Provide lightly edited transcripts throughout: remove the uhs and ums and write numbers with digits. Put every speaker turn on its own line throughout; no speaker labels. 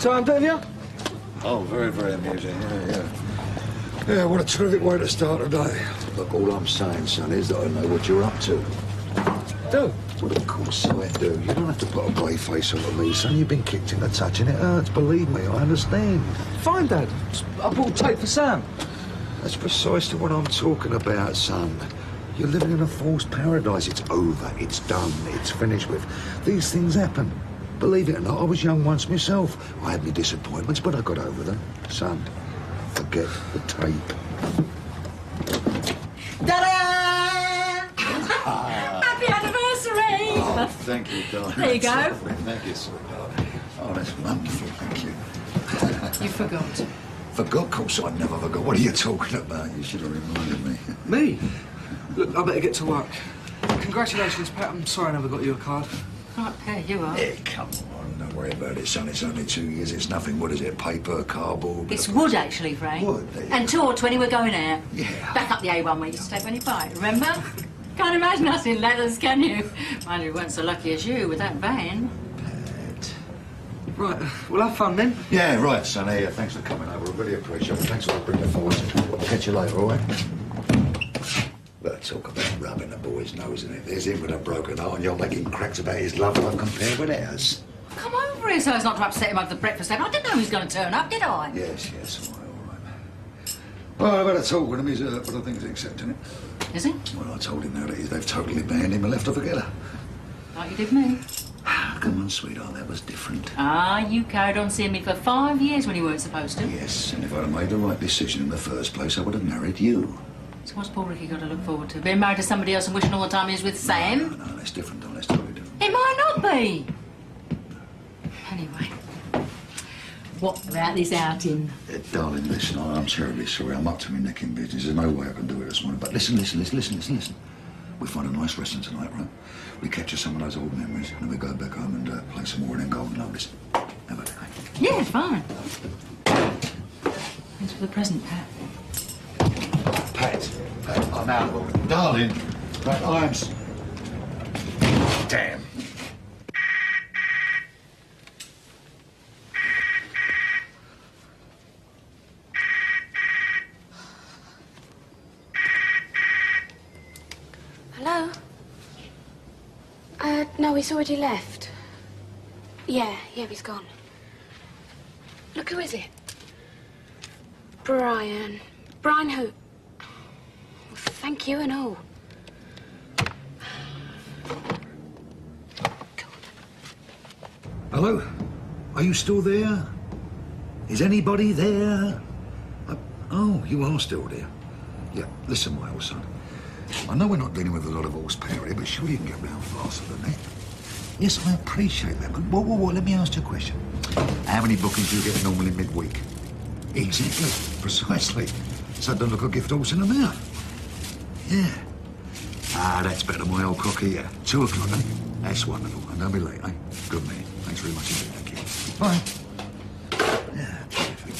time, don't you?
Oh, very, very amusing, yeah. Yeah, what a terrific way to start a day. Look, all I'm saying, son, is that I know what you're up to.
Do?
Well, of course I do. You don't have to put a grey face on me, son. You've been kicked in the touch and it hurts. Believe me, I understand.
Fine, Dad. I bought a tape for Sam.
That's precisely what I'm talking about, son. You're living in a false paradise. It's over. It's done. It's finished with. These things happen. Believe it or not, I was young once myself. I had my disappointments, but I got over them. Son, forget the tape.
Ta-da! Happy anniversary!
Oh, thank you, darling.
There you go.
Thank you, sweetheart. Oh, that's wonderful. Thank you.
You forgot.
Forgot? Of course I never forgot. What are you talking about? You should have reminded me.
Me? Look, I better get to work. Congratulations, Pat. I'm sorry I never got you a card.
Right, there you are.
Yeah, come on. Don't worry about it, son. It's only 2 years. It's nothing. What is it? Paper, cardboard?
It's wood, actually, Frank.
Wood?
And 2 or 20 we're going out.
Yeah.
Back up the A1 where you used to take when you bite, remember? Can't imagine us in leathers, can you? Mind you, we weren't so lucky as you with that van.
Pat.
Right, we'll have fun then.
Yeah, right, son. Here, thanks for coming over. I really appreciate it. Thanks for bringing it forward. Catch you later, all right? But talk about rubbing the boy's nose in it. There's him with a broken heart and you're making cracks about his love life compared with ours.
Come over here so as not to upset him over the breakfast table. I didn't know he was going to turn up, did I?
Yes, all right. Well, I better talk with him. He's hurt, but I think he's accepting it.
Is he?
Well, I told him now that they've totally banned him and left her together.
Like you did me.
Come on, sweetheart, that was different.
Ah, you carried on seeing me for 5 years when you weren't supposed to.
Yes, and if I'd have made the right decision in the first place, I would have married you.
So what's poor Ricky got to look forward to? Being married to somebody else and wishing all the time he was with Sam?
No, that's different, darling. That's totally different.
It might not be. Anyway, what about this outing?
Darling, listen, I'm terribly sorry. I'm up to my neck in business. There's no way I can do it this morning. But listen. We find a nice restaurant tonight, right? We capture some of those old memories, and then we go back home and play some more in Golden Lotus. How about that?
Yeah, fine. Thanks for the present, Pat.
Pat, I'm out of it. Darling, Pat, Damn.
Hello? No, he's already left. Yeah, he's gone. Look, who is it? Brian. Brian who? Well, thank you and all.
Hello? Are you still there? Is anybody there? Oh, you are still there. Yeah, listen, my old son. I know we're not dealing with a lot of horsepower here, but surely you can get round faster than that. Yes, I appreciate that, but whoa, let me ask you a question. How many bookings do you get normally midweek? Exactly, precisely. So don't look a gift horse in the mouth. Yeah. Ah, that's better, my old cocky, yeah. 2 o'clock, eh? That's wonderful. And don't be late, eh? Good man. Thanks very much indeed, thank you. Bye. Yeah, perfect.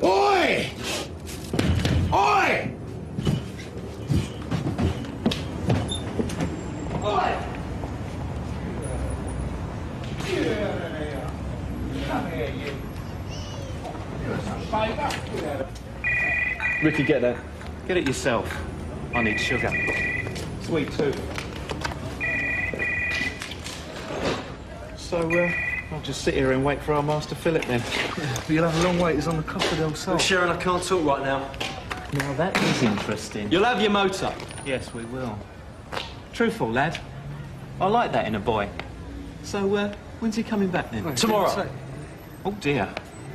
Oi! Oi!
Oi! Come here, you. You're some favour.
Ricky, get that. Get it yourself. I need sugar. Sweet too. So, I'll just sit here and wait for our master Philip then.
You'll have a long wait. He's on the Costa del Sol.
Look, Sharon, I can't talk right now. Now that is interesting. You'll have your motor. Yes, we will. Truthful, lad. I like that in a boy. So, when's he coming back then?
Wait,
tomorrow. Oh dear.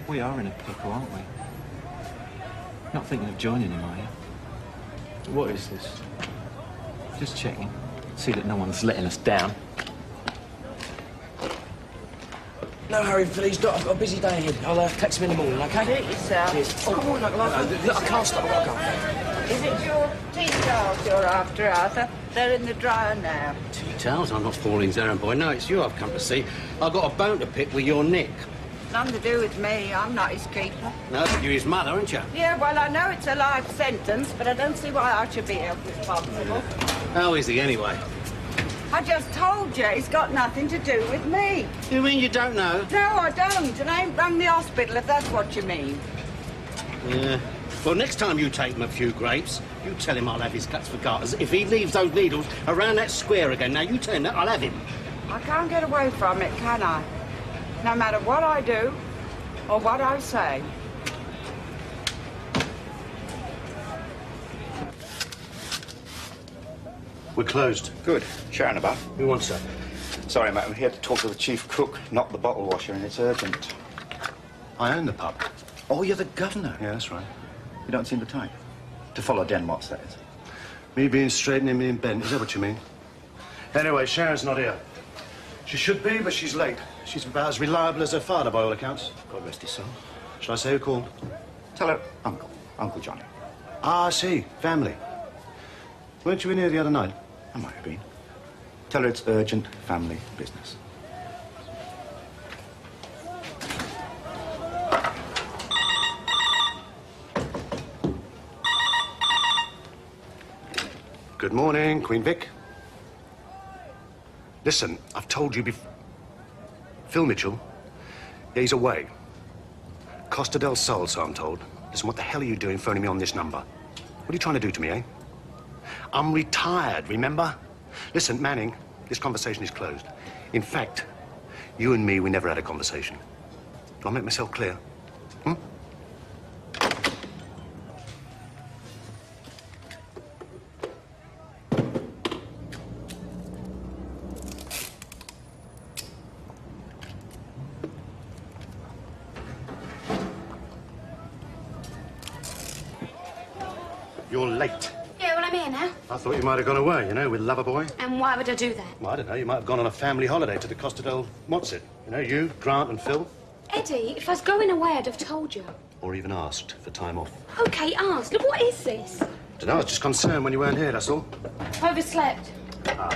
We are in a pickle, aren't we? Not thinking of joining him, are you? What is this? Just checking. See that no one's letting us down.
No hurry, please. Look, I've got a busy day ahead. I'll text him in the morning, OK?
Do it yourself.
Cheers. Oh, come on, look, I can't stop. I've got to go.
Is it your tea towels you're after, Arthur? They're in the dryer now.
Tea towels? I'm not Pauline's errand boy. No, it's you I've come to see. I've got a bone to pick with your Nick.
Nothing to do with me. I'm not his keeper.
No, you're his mother, aren't you?
Yeah, well, I know it's a life sentence, but I don't see why I should be held responsible.
How is he, anyway?
I just told you it's got nothing to do with me.
You mean you don't know?
No, I don't, and I ain't rung the hospital, if that's what you mean.
Yeah. Well, next time you take him a few grapes, you tell him I'll have his guts for garters. If he leaves those needles around that square again, now you tell him that I'll have him.
I can't get away from it, can I? No matter what I do or what I say.
We're closed.
Good. Sharon about.
Who wants that?
Sorry, mate, I'm here to talk to the chief cook, not the bottle washer, and it's urgent.
I own the pub.
Oh, you're the governor.
Yeah, that's right.
You don't seem the type. To follow Den Watts, that is.
Me being straight and me being bent, is that what you mean? Anyway, Sharon's not here. She should be, but she's late. She's about as reliable as her father, by all accounts. God rest his soul. Shall I say who called?
Tell her Uncle Johnny.
Ah, I see. Family. Weren't you in here the other night?
I might have been. Tell her it's urgent family business.
Good morning, Queen Vic. Listen, I've told you before. Phil Mitchell, yeah, he's away. Costa del Sol, so I'm told. Listen, what the hell are you doing phoning me on this number? What are you trying to do to me, eh? I'm retired, remember? Listen, Manning, this conversation is closed. In fact, you and me, we never had a conversation. Do I make myself clear? Hmm? You're late.
Yeah, well, I'm here now.
I thought you might have gone away, you know, with Loverboy.
And why would I do that?
Well, I don't know, you might have gone on a family holiday to the Costa del Mozart. You know, you, Grant and Phil.
Eddie, if I was going away, I'd have told you.
Or even asked for time off.
Okay, ask. Look, what is this?
Dunno, I was just concerned when you weren't here, that's all.
Overslept.
Oh,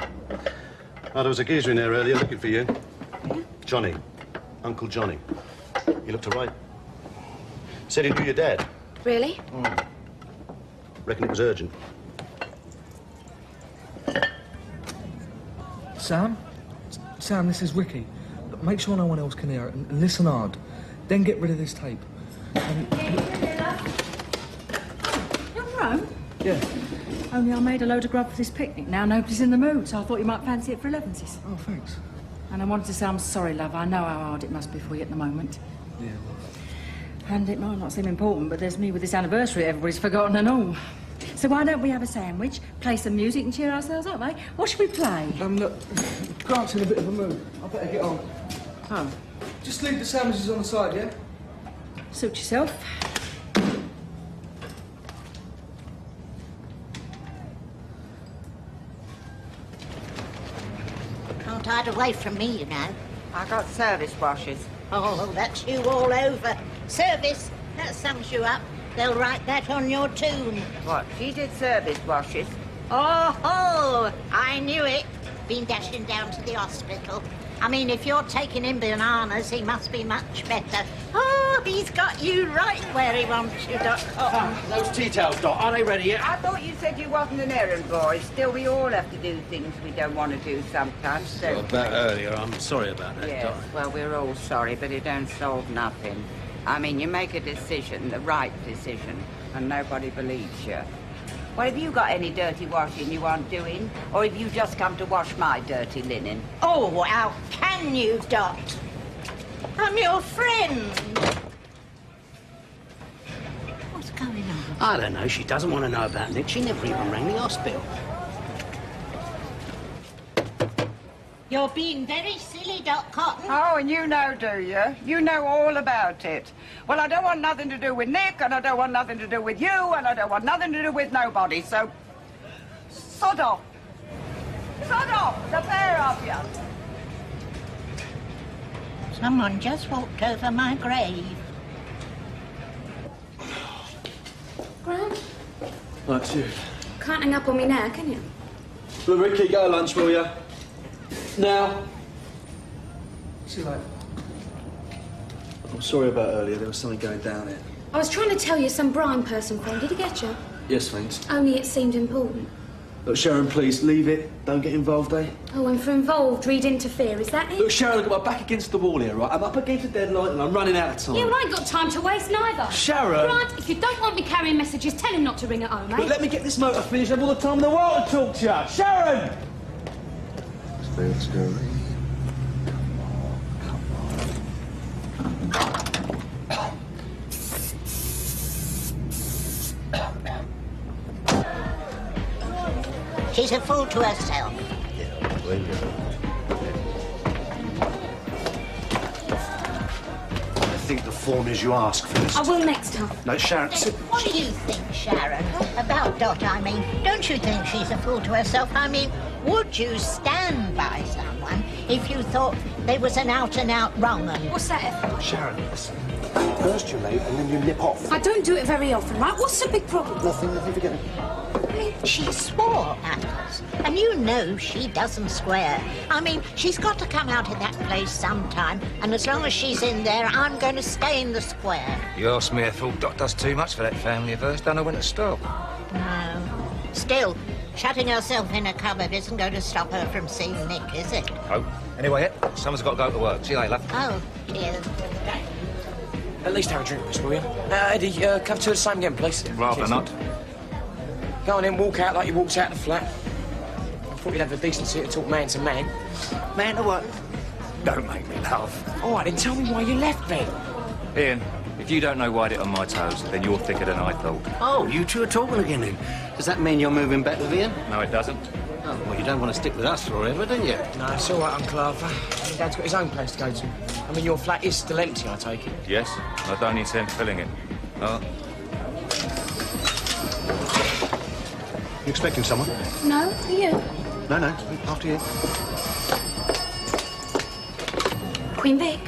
there was a geezer in there earlier looking for you. Johnny. Uncle Johnny. He looked all right. Said he knew your dad.
Really?
Reckon it was urgent.
Sam? Sam, this is Ricky. Look, make sure no one else can hear it and listen hard. Then get rid of this tape.
You're Rome?
Yeah.
Only I made a load of grub for this picnic. Now nobody's in the mood, so I thought you might fancy it for 11s.
Oh, thanks.
And I wanted to say I'm sorry, love. I know how hard it must be for you at the moment.
Yeah, well...
And it might not seem important, but there's me with this anniversary everybody's forgotten and all. So why don't we have a sandwich, play some music and cheer ourselves up, eh? What should we play?
Look, Grant's in a bit of a mood. I better get on.
Oh.
Just leave the sandwiches on the side, yeah?
Suit yourself.
Can't hide away from me, you know.
I got service washers.
Oh, that's you all over. Service, that sums you up. They'll write that on your tomb.
What, she did service washers?
Oh, I knew it. Been dashing down to the hospital. I mean, if you're taking him bananas, he must be much better. Oh, he's got you right where he wants you, Doc Cotton.
Those tea towels, Dot, are they ready yet?
I thought you said you wasn't an errand boy. Still, we all have to do things we don't want to do sometimes, don't we?
About earlier, I'm sorry about that,
Yes,
Dot.
well, we're all sorry, but it don't solve nothing. I mean, you make a decision, the right decision, and nobody believes you. Well, have you got any dirty washing you aren't doing? Or have you just come to wash my dirty linen?
Oh, how can you, Dot? I'm your friend. What's going on?
I don't know, she doesn't want to know about Nick. She never even rang the hospital.
You're being very silly, Doc Cotton.
Oh, and you know, do you? You know all about it. Well, I don't want nothing to do with Nick, and I don't want nothing to do with you, and I don't want nothing to do with nobody, so... sod off. Sod off, the pair of you.
Someone just walked over my grave.
Grant?
That's you.
Can't hang up on me now, can you?
Look, Ricky, go to lunch, will ya? Now. See you later. I'm sorry about earlier. There was something going down here.
I was trying to tell you some brine person phone. Did he get you?
Yes, thanks.
Only it seemed important.
Look, Sharon, please, leave it. Don't get involved, eh?
Oh, and for involved, read interfere, is that it?
Look, Sharon, I've got my back against the wall here, right? I'm up against a deadline and I'm running out of time.
Yeah, well, I ain't got time to waste neither.
Sharon!
Grant, if you don't want me carrying messages, tell him not to ring at home, eh?
Look, let me get this motor finished. I've all the time in the world to talk to you. Sharon!
She's a fool to herself.
I think the form is you ask first.
I will next time.
No, Sharon.
What do you think, Sharon? About Dot, I mean. Don't you think she's a fool to herself? I mean, would you stand by someone if you thought there was an out-and-out wrong one?
What's that?
Sharon, listen. First you leave and then you nip off.
I don't do it very often, right? What's the big problem?
Nothing, forget it.
I mean, she swore at us, and you know she doesn't swear. I mean, she's got to come out of that place sometime, and as long as she's in there, I'm going to stay in the square.
You ask me, I thought Dot does too much for that family of hers. Don't know when to stop.
No. Still, shutting herself in a cupboard isn't going to stop her from seeing Nick, is it?
Oh, anyway, someone's got to go to work. See you later.
Oh, dear.
At least have a drink, miss, will you? Eddie, come to the same again, please.
Rather
Cheers.
not.
Go on then, walk out like you walked out the flat. I thought you'd have the decency to talk man to man.
Man to what? Don't make me laugh.
All right, then tell me why you left then.
Ian, if you don't know why'd it on my toes, then you're thicker than I thought.
Oh, you two are talking again then. Does that mean you're moving back with Ian?
No, it doesn't.
Oh, well, you don't want to stick with us forever, do you?
No, it's all right, Uncle Arthur. Your Dad's got his own place to go to. I mean, your flat is still empty, I take it.
Yes, I don't intend filling it. Oh.
You expecting someone?
No, you.
No, after you.
Queen Vic.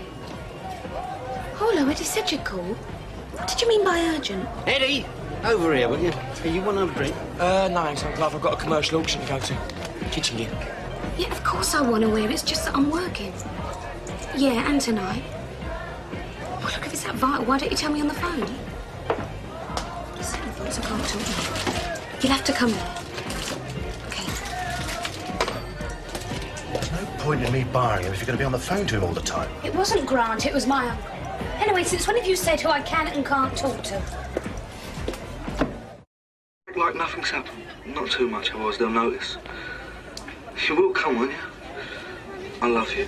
Oh, hello, Eddie said you'd call. What did you mean by urgent?
Eddie, over here, will you? Hey, you want to have a drink?
No, thanks, Uncle Arthur. I've got a commercial auction to go to. Kitchen gear.
Yeah, of course I want to wear it. It's just that I'm working. Yeah, and tonight. Well, look, if it's that vital, why don't you tell me on the phone? Second thoughts, I can't talk. You'll have to come there. Okay.
There's no point in me barring him if you're going to be on the phone to him all the time.
It wasn't Grant, it was my uncle. Anyway, since when have you said who I can and can't talk to?
Like nothing's happened. Not too much, otherwise they'll notice. You will come, won't you? I love you.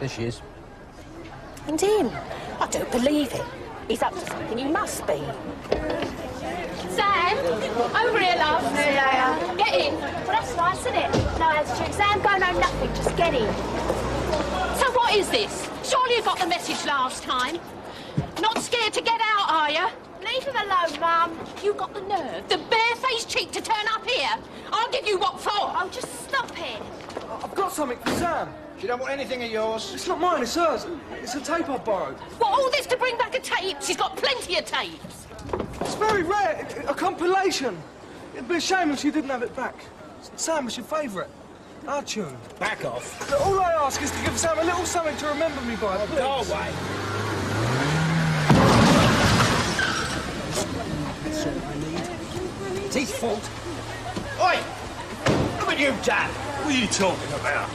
There she is.
And Ian, I don't believe it. He's up to something, he must be.
Sam, over here, love. Get in.
Well, that's nice, isn't it? No attitude. Sam, go no nothing, just get in.
So what is this? Surely you got the message last time. Not scared to get out, are you?
Leave him alone, Mum.
You got the nerve, the barefaced cheek to turn up here? I'll give you what for.
Oh, just stop it.
I've got something for Sam.
She don't want anything of yours.
It's not mine, it's hers. It's a tape I borrowed.
What, all this to bring back a tape? She's got plenty of tapes.
It's very rare. A compilation. It'd be a shame if she didn't have it back. Sam, it's your favourite. Our tune.
Back off.
All I ask is to give Sam a little something to remember me by, please.
Go away. That's all I need. It's his fault. Oi! Look at you, Dad. What are you talking about?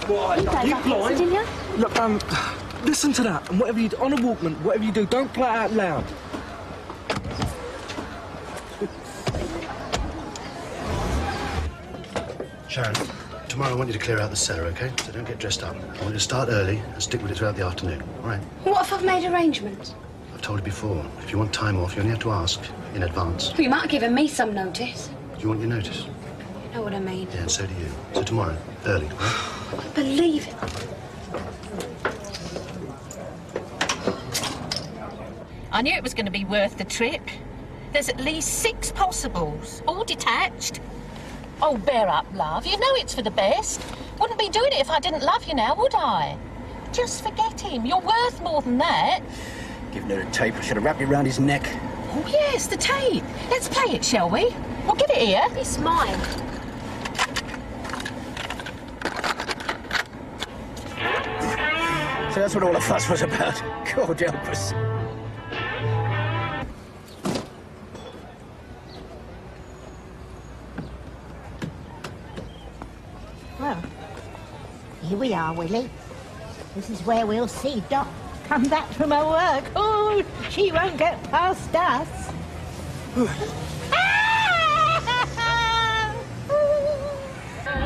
Why? You blind? Look, listen to that, and whatever you do, on a Walkman, whatever you do, don't play it out loud.
Sharon, tomorrow I want you to clear out the cellar, OK? So don't get dressed up. I want you to start early and stick with it throughout the afternoon, all right?
What if I've made arrangements?
I've told you before, if you want time off, you only have to ask in advance.
Well, you might have given me some notice.
You want your notice?
You know what I mean.
Yeah, and so do you. So tomorrow, early, all right?
I can't believe it.
I knew it was going to be worth the trip. There's at least 6 possibles, all detached. Oh, bear up, love. You know it's for the best. Wouldn't be doing it if I didn't love you now, would I? Just forget him. You're worth more than that.
Giving her a tape, I should have wrapped it round his neck.
Oh, yes, the tape. Let's play it, shall we? We'll get it here.
It's mine.
So that's what all the fuss was about. God help us.
Well, here we are, Willie. This is where we'll see Doc come back from her work. Oh, she won't get past us.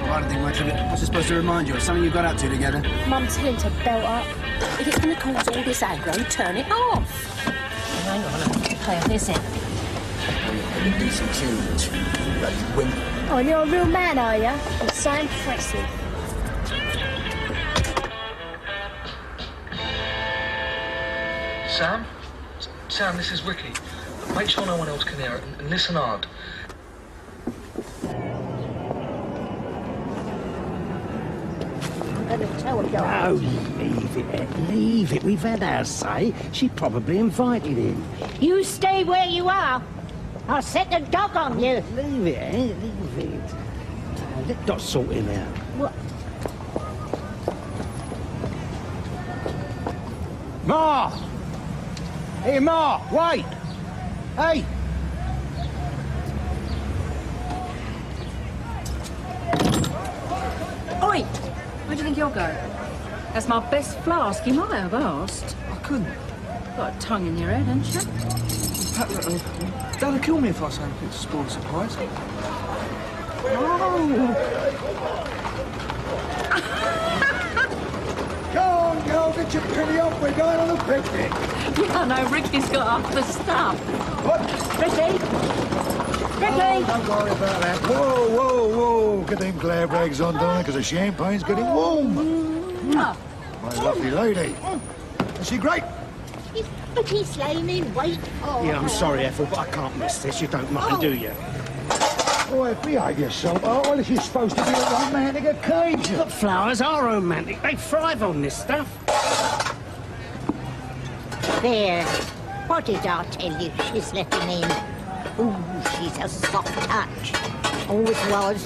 I don't think much of it. What's it supposed to remind you of? Something you got up to together?
Mum, tell him to belt up. If it's going to cause all this aggro, turn it off.
Hang on, I'll play a visit.
Decent tunes. Bloody wimp.
Oh, you're a real man, are you? It's so impressive.
Sam? Sam, this is Ricky. Make sure no one else can hear it and listen hard.
No, leave it, Ed, leave it. We've had our say. She probably invited him.
You stay where you are. I'll set the dog on you.
Leave it, Ed, leave it. Let Dot sort him out.
What?
Ma! Hey, Ma, wait! Hey!
Oi! Where do you think you'll go? That's my best flask. You might have asked.
I couldn't.
Got a tongue in your head, haven't you?
Dad'll kill me if I say anything to spoil the surprise.
Go on, girl, get your penny off. We're going on a picnic.
Yeah, I know. Ricky's got half the stuff.
What?
Ricky! Ricky!
Oh, don't worry about that. Whoa, whoa, whoa. Get them glare rags on, darling, because the champagne's getting warm. My lovely lady. Is she great?
But he's laying in wait. Oh,
Yeah, I'm sorry, Ethel, but I can't miss this. You don't mind, do you?
Boy, behave yourself. Oh, well, if you're supposed to be a romantic occasion.
But flowers are romantic. They thrive on this stuff.
There. What did I tell you? She's letting in. Ooh, she's a soft touch. Always was.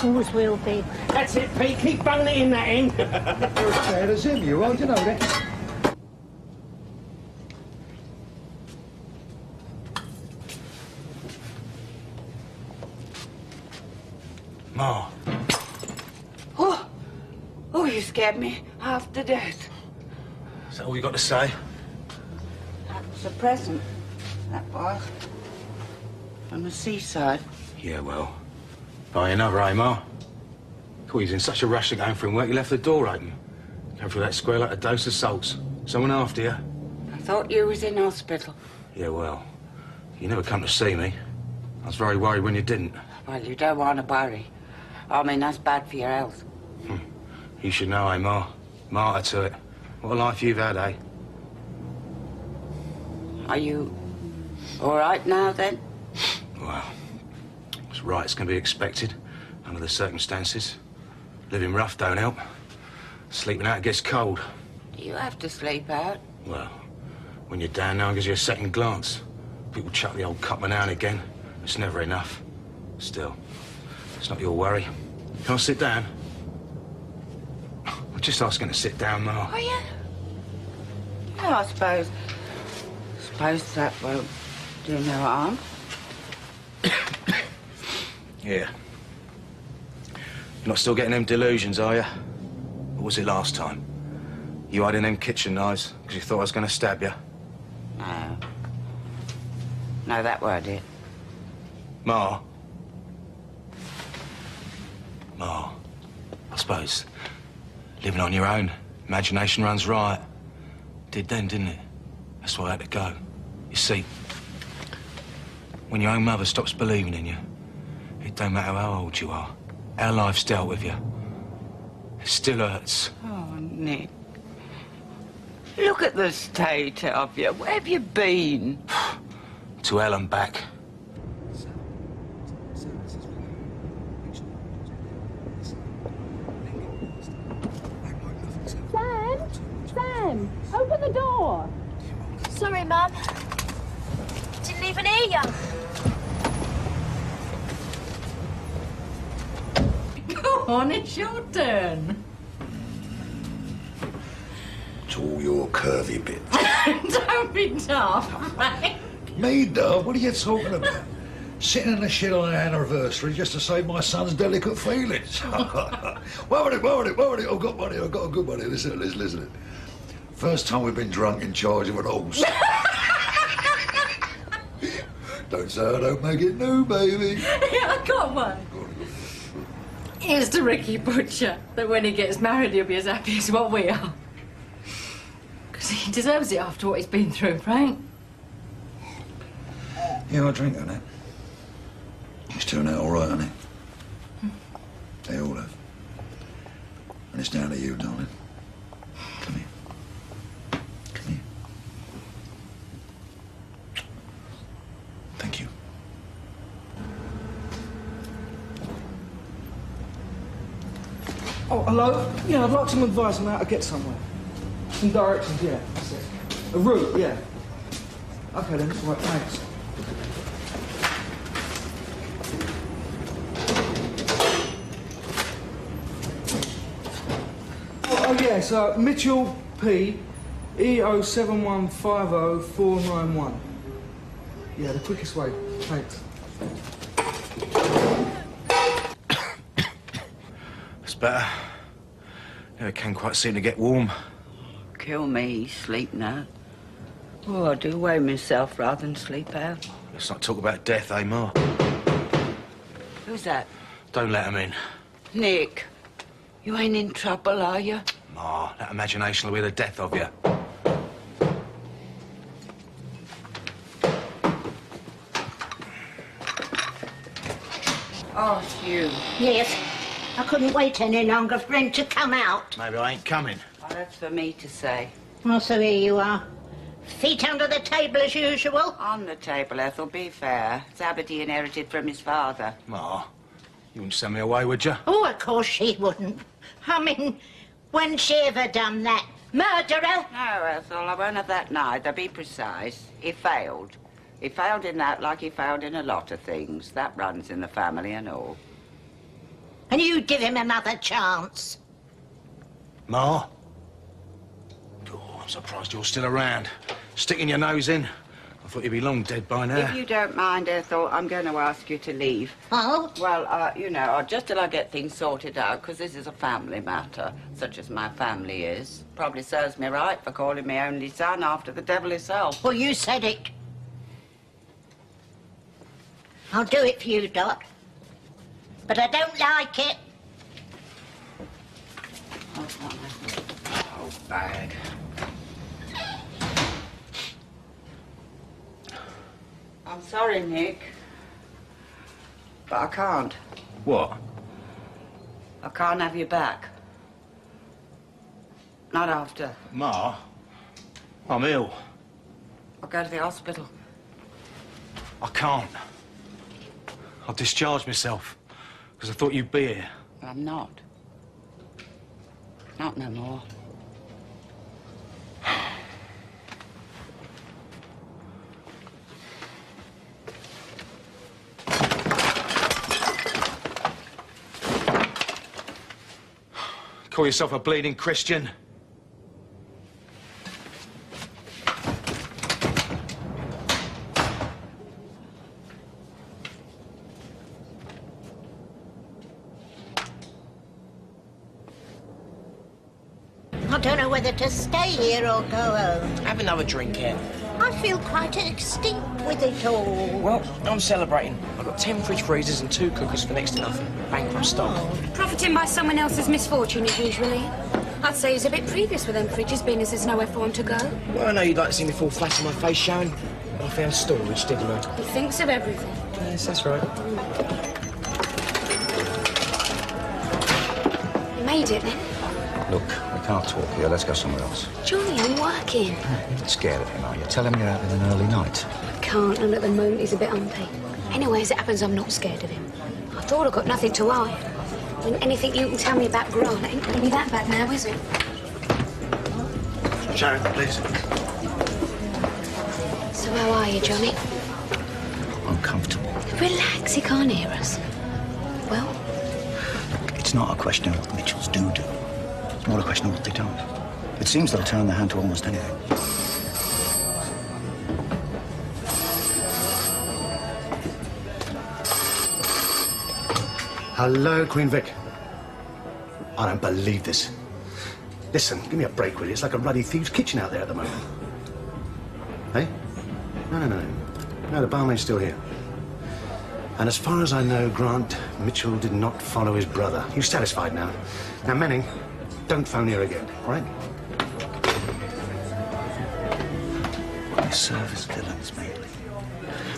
Always will be.
That's it, Pete. Keep bunging it in that end.
You're as bad as him, you are, you know that.
Ma.
Oh, you scared me half to death.
Is that all you got to say?
That was a present, that was. From the seaside.
Yeah, well, buy another, eh, Ma? Cool, he's in such a rush to go from work, you left the door open. Go through that square like a dose of salts. Someone after you?
I thought you was in hospital.
Yeah, well, you never come to see me. I was very worried when you didn't.
Well, you don't want to worry. I mean, that's bad for your health.
You should know, eh, Ma? Martyr to it. What a life you've had, eh?
Are you all right now, then?
Well, it's right as can be expected under the circumstances. Living rough don't help. Sleeping out gets cold.
Do you have to sleep out?
Well, when you're down, no one gives you a second glance. People chuck the old cup now and again. It's never enough. Still, it's not your worry. Can I sit down? I'm just asking to sit down, Ma.
Oh, yeah? Yeah, I suppose. Suppose that won't do no harm.
Yeah. You're not still getting them delusions, are you? What was it last time? You hiding them kitchen knives because you thought I was going to stab you?
No. No, that weren't it.
Ma? Ma, I suppose living on your own, imagination runs riot. Did then, didn't it? That's why I had to go. You see, when your own mother stops believing in you, it don't matter how old you are, how life's dealt with you. It still hurts.
Oh, Nick. Look at the state of you. Where have you been?
To hell and back.
Sam, open the door. Sorry, Mum. Didn't even hear you.
Go on, it's your turn.
To all your curvy bits.
Don't be daft, Frank.
Me, Dove? What are you talking about? Sitting in the shed on our anniversary just to save my son's delicate feelings. Whoa, I've got money, I've got a good money. Listen. First time we've been drunk in charge of an horse. Don't say I don't make it new, baby.
Yeah, I got one. Here's to Ricky Butcher, that when he gets married he'll be as happy as what we are. Because he deserves it after what he's been through, Frank.
Yeah, I drink on it. It's turned out all right, hasn't it? They all have. And it's down to you, darling. Come here. Come here. Thank you.
Oh, hello? Yeah, I'd like some advice on how to get somewhere. Some directions, yeah, that's it. A route, yeah. Okay then, right, thanks. Oh yeah, so Mitchell P. EO7150491. Yeah, the quickest way. Thanks.
It's better. Never can quite seem to get warm.
Kill me, sleep now. Oh, I do weigh myself rather than sleep out.
Let's not talk about death, eh, Ma?
Who's that?
Don't let him in.
Nick, you ain't in trouble, are you?
Ma, that imagination will be the death of you.
Oh, it's you.
Yes. I couldn't wait any longer for him to come out.
Maybe I ain't coming.
Oh, that's for me to say.
Well, so here you are. Feet under the table as usual.
On the table, Ethel, be fair. It's habit he inherited from his father.
Ma, you wouldn't send me away, would you?
Oh, of course she wouldn't. I mean, when's she ever done that? Murderer?
No, Ethel, I won't have that neither. Be precise. He failed. He failed in that like he failed in a lot of things. That runs in the family and all.
And you'd give him another chance?
Ma? Oh, I'm surprised you're still around. Sticking your nose in. I thought you'd be long dead by now.
If you don't mind, Ethel, I'm going to ask you to leave.
Oh?
Well, you know, just till I get things sorted out, because this is a family matter, such as my family is. Probably serves me right for calling me only son after the devil himself.
Well, you said it. I'll do it for you, Dot. But I don't like it.
Oh, bag.
I'm sorry, Nick. But I can't.
What?
I can't have you back. Not after.
Ma? I'm ill.
I'll go to the hospital.
I can't. I'll discharge myself. Because I thought you'd be here.
But I'm not. Not no more.
Call yourself a bleeding Christian?
I don't know whether to stay here or go home.
Have another drink, Ken.
I feel quite extinct with it all.
Well, I'm celebrating. I've got 10 fridge freezers and 2 cookers for next to nothing. Bankrupt stock.
Profiting by someone else's misfortune is usually. I'd say he's a bit previous with them fridges, being as there's nowhere for him to go.
Well, I know you'd like to see me fall flat on my face, Sharon. I found storage, didn't I?
He thinks of everything.
Yes, that's right.
You made it, then?
Look, we can't talk here. Let's go somewhere else.
Johnny, I'm working.
You're not scared of him, are you? Tell him you're out with an early night.
I can't, and at the moment he's a bit humpy. Anyway, as it happens, I'm not scared of him. I thought I'd got nothing to hide. I mean, anything you can tell me about Grant ain't going to be that bad now, is it?
Sharon, please.
So how are you, Johnny?
Uncomfortable.
Relax, he can't hear us. Well?
It's not a question of what the Mitchells do. It's more a question of what they don't.
It seems they'll turn their hand to almost anything.
Hello, Queen Vic. I don't believe this. Listen, give me a break, will you? It's like a ruddy thief's kitchen out there at the moment. Hey? No, the barmaid's still here. And as far as I know, Grant Mitchell did not follow his brother. You satisfied now? Now, Manning, don't phone here again, all right?
They serve as villains, mainly.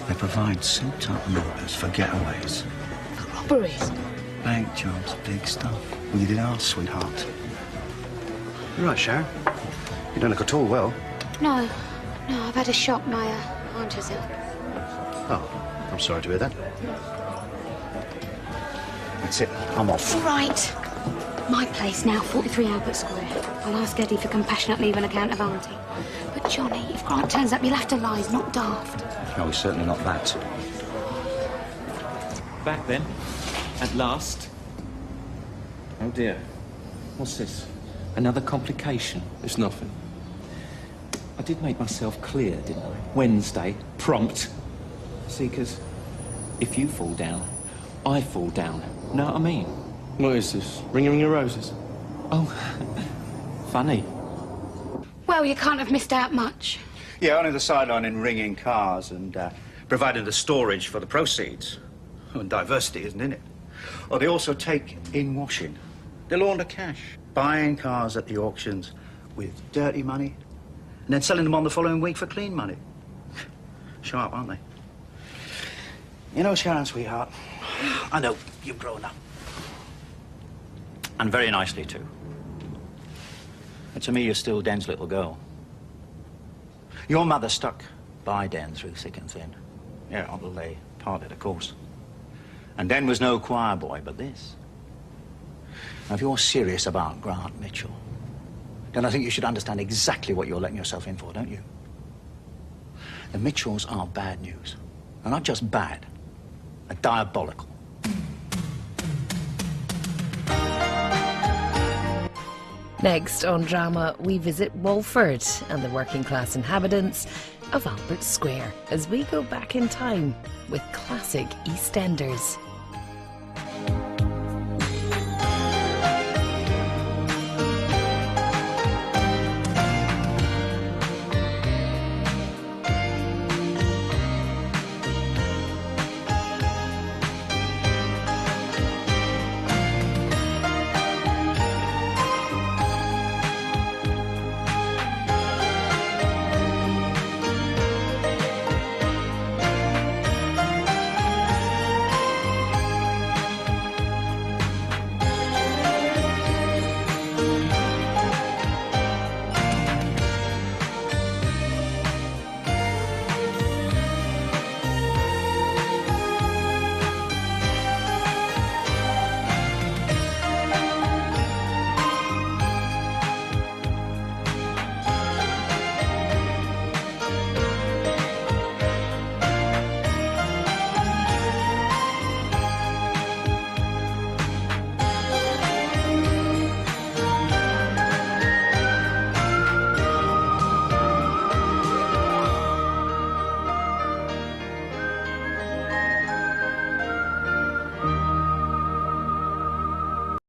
They provide souped-up numbers for getaways.
For robberies?
Bank jobs, big stuff. Well, you did ours, sweetheart.
You're right, Sharon. You don't look at all well.
No, I've had a shock. My aunt is ill.
Oh, I'm sorry to hear that. That's it. I'm off.
Right. My place now, 43 Albert Square. I'll ask Eddie for compassionate leave on account of Auntie. But Johnny, if Grant turns up, you'll have to lie. He's not daft.
No, he's certainly not that.
Back then, at last. Oh dear. What's this? Another complication?
It's nothing.
I did make myself clear, didn't I? Wednesday, prompt. See, because if you fall down, I fall down. Know what I mean?
What is this? Ring your roses?
Oh, funny.
Well, you can't have missed out much.
Yeah, only the sideline in ringing cars and providing the storage for the proceeds. Oh, and diversity isn't in it. Oh, they also take in washing. They launder cash, buying cars at the auctions with dirty money and then selling them on the following week for clean money. Sharp, aren't they? You know, Sharon, sweetheart, I know you've grown up. And very nicely, too. But to me, you're still Den's little girl. Your mother stuck by Den through thick and thin. Yeah, although they parted, of course. And Den was no choir boy, but this. Now, if you're serious about Grant Mitchell, then I think you should understand exactly what you're letting yourself in for, don't you? The Mitchells are bad news. And not just bad, they're diabolical.
Next on Drama, we visit Walford and the working class inhabitants of Albert Square as we go back in time with classic Eastenders.